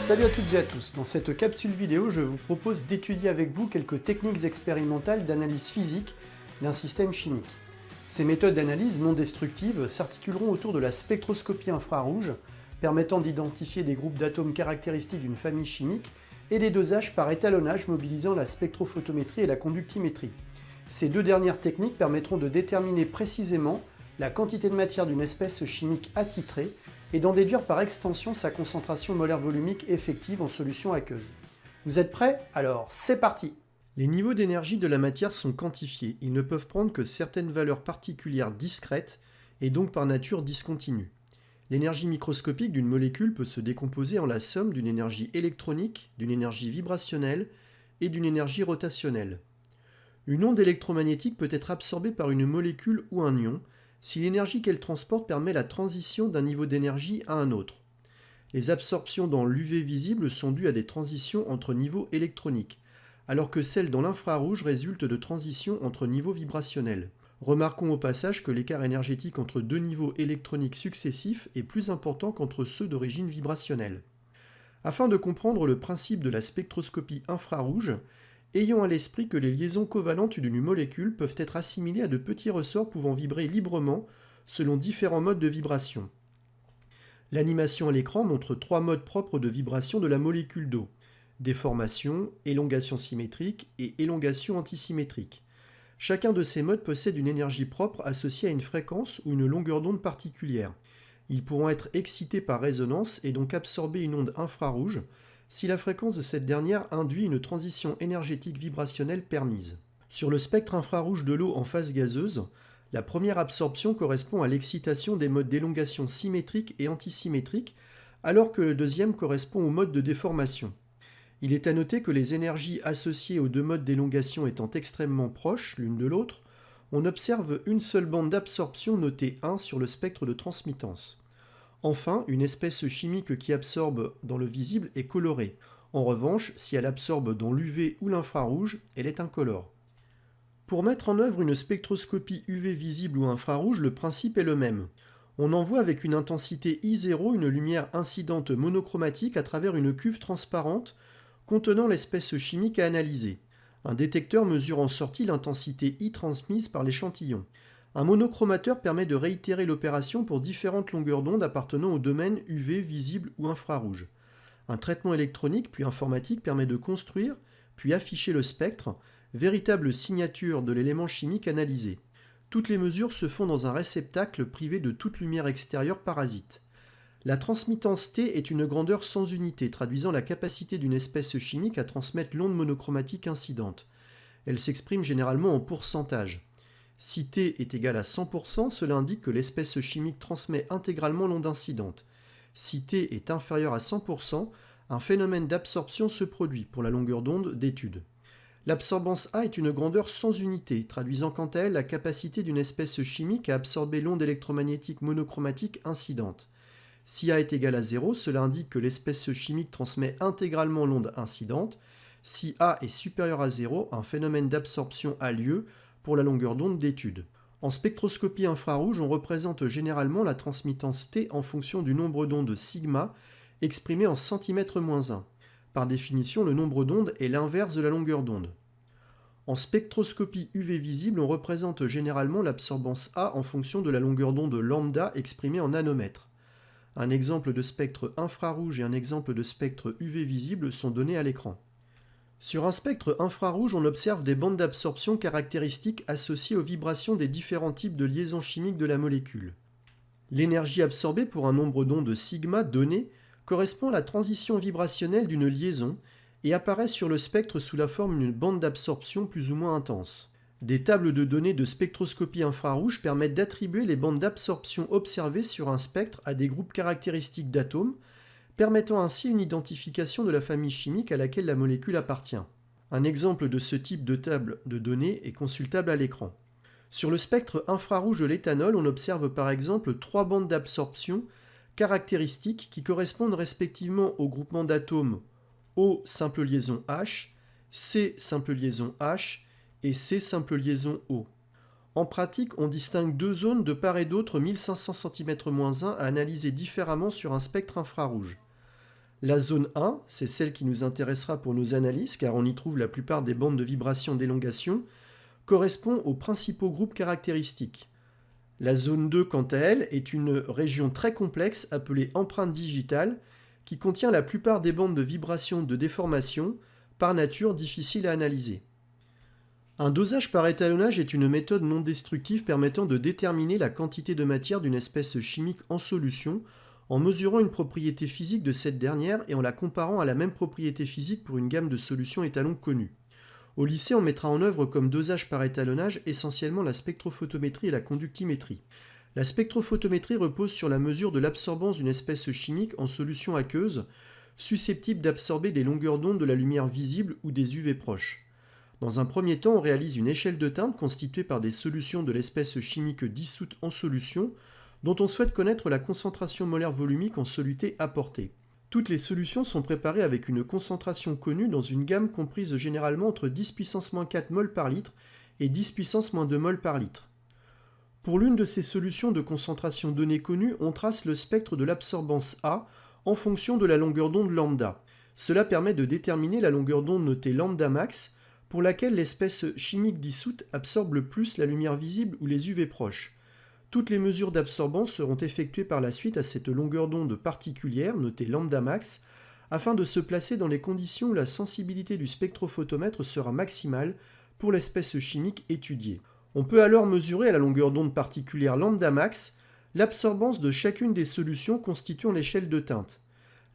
Salut à toutes et à tous, dans cette capsule vidéo je vous propose d'étudier avec vous quelques techniques expérimentales d'analyse physique d'un système chimique. Ces méthodes d'analyse non destructives s'articuleront autour de la spectroscopie infrarouge, permettant d'identifier des groupes d'atomes caractéristiques d'une famille chimique, et des dosages par étalonnage mobilisant la spectrophotométrie et la conductimétrie. Ces deux dernières techniques permettront de déterminer précisément la quantité de matière d'une espèce chimique attitrée et d'en déduire par extension sa concentration molaire volumique effective en solution aqueuse. Vous êtes prêts? Alors, c'est parti! Les niveaux d'énergie de la matière sont quantifiés. Ils ne peuvent prendre que certaines valeurs particulières discrètes et donc par nature discontinues. L'énergie microscopique d'une molécule peut se décomposer en la somme d'une énergie électronique, d'une énergie vibrationnelle et d'une énergie rotationnelle. Une onde électromagnétique peut être absorbée par une molécule ou un ion si l'énergie qu'elle transporte permet la transition d'un niveau d'énergie à un autre. Les absorptions dans l'UV visible sont dues à des transitions entre niveaux électroniques, alors que celles dans l'infrarouge résultent de transitions entre niveaux vibrationnels. Remarquons au passage que l'écart énergétique entre deux niveaux électroniques successifs est plus important qu'entre ceux d'origine vibrationnelle. Afin de comprendre le principe de la spectroscopie infrarouge, ayons à l'esprit que les liaisons covalentes d'une molécule peuvent être assimilées à de petits ressorts pouvant vibrer librement selon différents modes de vibration. L'animation à l'écran montre trois modes propres de vibration de la molécule d'eau: déformation, élongation symétrique et élongation antisymétrique. Chacun de ces modes possède une énergie propre associée à une fréquence ou une longueur d'onde particulière. Ils pourront être excités par résonance et donc absorber une onde infrarouge si la fréquence de cette dernière induit une transition énergétique vibrationnelle permise. Sur le spectre infrarouge de l'eau en phase gazeuse, la première absorption correspond à l'excitation des modes d'élongation symétrique et antisymétrique, alors que le deuxième correspond au mode de déformation. Il est à noter que les énergies associées aux deux modes d'élongation étant extrêmement proches l'une de l'autre, on observe une seule bande d'absorption notée 1 sur le spectre de transmittance. Enfin, une espèce chimique qui absorbe dans le visible est colorée. En revanche, si elle absorbe dans l'UV ou l'infrarouge, elle est incolore. Pour mettre en œuvre une spectroscopie UV visible ou infrarouge, le principe est le même. On envoie avec une intensité I0 une lumière incidente monochromatique à travers une cuve transparente contenant l'espèce chimique à analyser. Un détecteur mesure en sortie l'intensité I transmise par l'échantillon. Un monochromateur permet de réitérer l'opération pour différentes longueurs d'onde appartenant au domaine UV, visible ou infrarouge. Un traitement électronique puis informatique permet de construire, puis afficher le spectre, véritable signature de l'élément chimique analysé. Toutes les mesures se font dans un réceptacle privé de toute lumière extérieure parasite. La transmittance T est une grandeur sans unité, traduisant la capacité d'une espèce chimique à transmettre l'onde monochromatique incidente. Elle s'exprime généralement en pourcentage. Si T est égal à 100%, cela indique que l'espèce chimique transmet intégralement l'onde incidente. Si T est inférieur à 100%, un phénomène d'absorption se produit pour la longueur d'onde d'étude. L'absorbance A est une grandeur sans unité, traduisant quant à elle la capacité d'une espèce chimique à absorber l'onde électromagnétique monochromatique incidente. Si A est égal à 0, cela indique que l'espèce chimique transmet intégralement l'onde incidente. Si A est supérieur à 0, un phénomène d'absorption a lieu pour la longueur d'onde d'étude. En spectroscopie infrarouge, on représente généralement la transmittance T en fonction du nombre d'ondes sigma exprimé en cm-1. Par définition, le nombre d'ondes est l'inverse de la longueur d'onde. En spectroscopie UV visible, on représente généralement l'absorbance A en fonction de la longueur d'onde lambda exprimée en nanomètres. Un exemple de spectre infrarouge et un exemple de spectre UV visible sont donnés à l'écran. Sur un spectre infrarouge, on observe des bandes d'absorption caractéristiques associées aux vibrations des différents types de liaisons chimiques de la molécule. L'énergie absorbée pour un nombre d'ondes sigma donné correspond à la transition vibrationnelle d'une liaison et apparaît sur le spectre sous la forme d'une bande d'absorption plus ou moins intense. Des tables de données de spectroscopie infrarouge permettent d'attribuer les bandes d'absorption observées sur un spectre à des groupes caractéristiques d'atomes, permettant ainsi une identification de la famille chimique à laquelle la molécule appartient. Un exemple de ce type de table de données est consultable à l'écran. Sur le spectre infrarouge de l'éthanol, on observe par exemple 3 bandes d'absorption caractéristiques qui correspondent respectivement au groupement d'atomes O simple liaison H, C simple liaison H et C simple liaison O. En pratique, on distingue deux zones de part et d'autre 1500 cm-1 à analyser différemment sur un spectre infrarouge. La zone 1, c'est celle qui nous intéressera pour nos analyses car on y trouve la plupart des bandes de vibration d'élongation, correspond aux principaux groupes caractéristiques. La zone 2, quant à elle, est une région très complexe appelée empreinte digitale qui contient la plupart des bandes de vibration de déformation, par nature difficiles à analyser. Un dosage par étalonnage est une méthode non destructive permettant de déterminer la quantité de matière d'une espèce chimique en solution en mesurant une propriété physique de cette dernière et en la comparant à la même propriété physique pour une gamme de solutions étalons connues. Au lycée, on mettra en œuvre comme dosage par étalonnage essentiellement la spectrophotométrie et la conductimétrie. La spectrophotométrie repose sur la mesure de l'absorbance d'une espèce chimique en solution aqueuse, susceptible d'absorber des longueurs d'onde de la lumière visible ou des UV proches. Dans un premier temps, on réalise une échelle de teinte constituée par des solutions de l'espèce chimique dissoute en solution, dont on souhaite connaître la concentration molaire volumique en soluté apportée. Toutes les solutions sont préparées avec une concentration connue dans une gamme comprise généralement entre 10 puissance -4 mol par litre et 10 puissance -2 mol par litre. Pour l'une de ces solutions de concentration donnée connue, on trace le spectre de l'absorbance A en fonction de la longueur d'onde lambda. Cela permet de déterminer la longueur d'onde notée lambda max, pour laquelle l'espèce chimique dissoute absorbe le plus la lumière visible ou les UV proches. Toutes les mesures d'absorbance seront effectuées par la suite à cette longueur d'onde particulière, notée lambda max, afin de se placer dans les conditions où la sensibilité du spectrophotomètre sera maximale pour l'espèce chimique étudiée. On peut alors mesurer à la longueur d'onde particulière lambda max l'absorbance de chacune des solutions constituant l'échelle de teinte.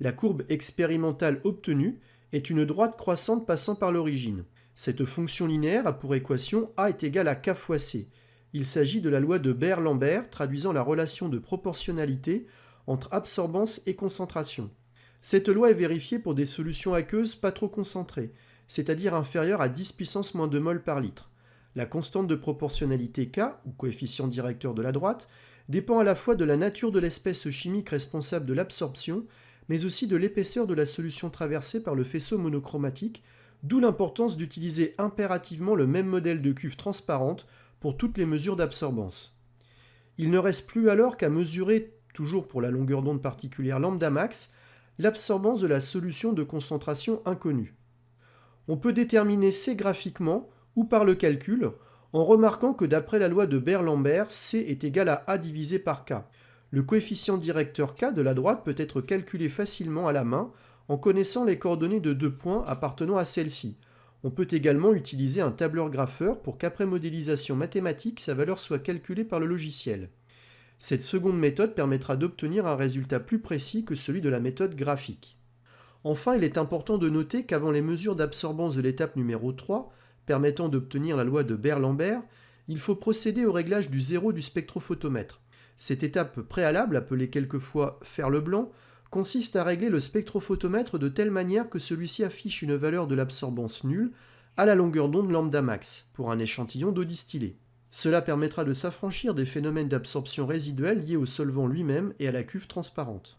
La courbe expérimentale obtenue est une droite croissante passant par l'origine. Cette fonction linéaire a pour équation A est égal à K fois C. Il s'agit de la loi de Beer-Lambert traduisant la relation de proportionnalité entre absorbance et concentration. Cette loi est vérifiée pour des solutions aqueuses pas trop concentrées, c'est-à-dire inférieures à 10 puissance -2 mol par litre. La constante de proportionnalité K, ou coefficient directeur de la droite, dépend à la fois de la nature de l'espèce chimique responsable de l'absorption, mais aussi de l'épaisseur de la solution traversée par le faisceau monochromatique, d'où l'importance d'utiliser impérativement le même modèle de cuve transparente pour toutes les mesures d'absorbance. Il ne reste plus alors qu'à mesurer, toujours pour la longueur d'onde particulière lambda max, l'absorbance de la solution de concentration inconnue. On peut déterminer C graphiquement ou par le calcul, en remarquant que d'après la loi de Beer-Lambert, C est égal à A divisé par K. Le coefficient directeur K de la droite peut être calculé facilement à la main en connaissant les coordonnées de deux points appartenant à celle-ci. On peut également utiliser un tableur grapheur pour qu'après modélisation mathématique, sa valeur soit calculée par le logiciel. Cette seconde méthode permettra d'obtenir un résultat plus précis que celui de la méthode graphique. Enfin, il est important de noter qu'avant les mesures d'absorbance de l'étape numéro 3, permettant d'obtenir la loi de Beer-Lambert, il faut procéder au réglage du zéro du spectrophotomètre. Cette étape préalable, appelée quelquefois « faire le blanc », consiste à régler le spectrophotomètre de telle manière que celui-ci affiche une valeur de l'absorbance nulle à la longueur d'onde lambda max pour un échantillon d'eau distillée. Cela permettra de s'affranchir des phénomènes d'absorption résiduelle liés au solvant lui-même et à la cuve transparente.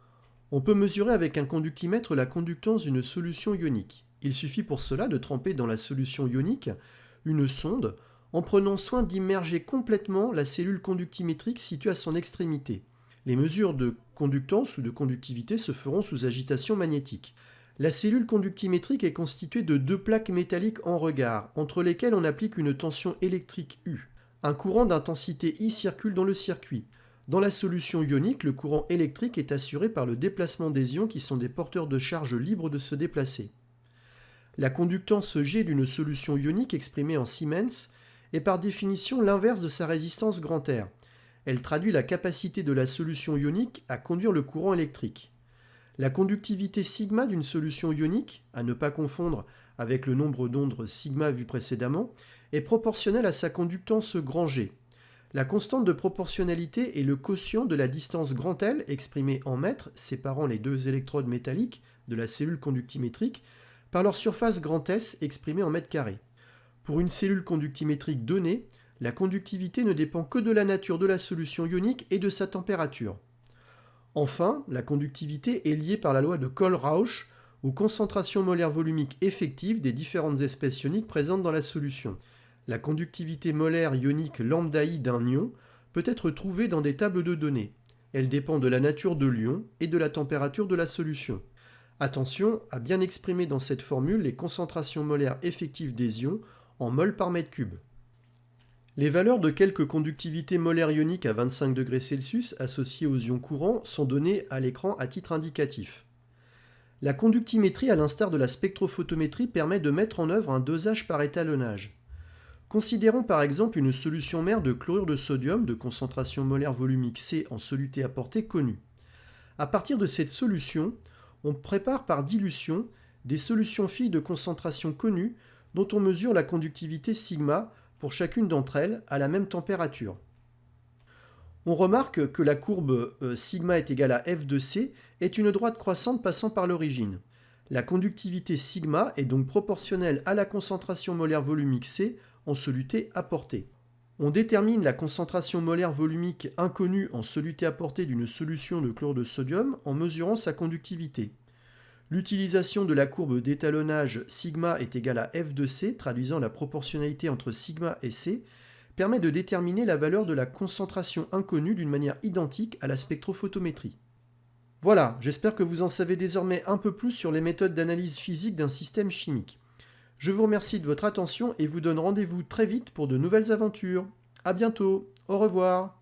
On peut mesurer avec un conductimètre la conductance d'une solution ionique. Il suffit pour cela de tremper dans la solution ionique une sonde en prenant soin d'immerger complètement la cellule conductimétrique située à son extrémité. Les mesures de conductance ou de conductivité se feront sous agitation magnétique. La cellule conductimétrique est constituée de deux plaques métalliques en regard, entre lesquelles on applique une tension électrique U. Un courant d'intensité I circule dans le circuit. Dans la solution ionique, le courant électrique est assuré par le déplacement des ions qui sont des porteurs de charge libres de se déplacer. La conductance G d'une solution ionique exprimée en Siemens est par définition l'inverse de sa résistance grand R. Elle traduit la capacité de la solution ionique à conduire le courant électrique. La conductivité sigma d'une solution ionique, à ne pas confondre avec le nombre d'ondes sigma vu précédemment, est proportionnelle à sa conductance grand G. La constante de proportionnalité est le quotient de la distance grand L exprimée en mètres séparant les deux électrodes métalliques de la cellule conductimétrique par leur surface grand S exprimée en mètres carrés. Pour une cellule conductimétrique donnée, la conductivité ne dépend que de la nature de la solution ionique et de sa température. Enfin, la conductivité est liée par la loi de Kohl-Rausch aux concentrations molaires volumiques effectives des différentes espèces ioniques présentes dans la solution. La conductivité molaire ionique lambda I d'un ion peut être trouvée dans des tables de données. Elle dépend de la nature de l'ion et de la température de la solution. Attention à bien exprimer dans cette formule les concentrations molaires effectives des ions en mol par mètre cube. Les valeurs de quelques conductivités molaires ioniques à 25 degrés Celsius associées aux ions courants sont données à l'écran à titre indicatif. La conductimétrie, à l'instar de la spectrophotométrie, permet de mettre en œuvre un dosage par étalonnage. Considérons par exemple une solution mère de chlorure de sodium de concentration molaire volumique C en soluté apporté connue. À partir de cette solution, on prépare par dilution des solutions filles de concentration connue dont on mesure la conductivité sigma pour chacune d'entre elles à la même température. On remarque que la courbe sigma est égale à f de C est une droite croissante passant par l'origine. La conductivité sigma est donc proportionnelle à la concentration molaire volumique C en soluté apportée. On détermine la concentration molaire volumique inconnue en soluté apportée d'une solution de chlorure de sodium en mesurant sa conductivité. L'utilisation de la courbe d'étalonnage sigma est égale à f de C, traduisant la proportionnalité entre sigma et C, permet de déterminer la valeur de la concentration inconnue d'une manière identique à la spectrophotométrie. Voilà, j'espère que vous en savez désormais un peu plus sur les méthodes d'analyse physique d'un système chimique. Je vous remercie de votre attention et vous donne rendez-vous très vite pour de nouvelles aventures. À bientôt, au revoir.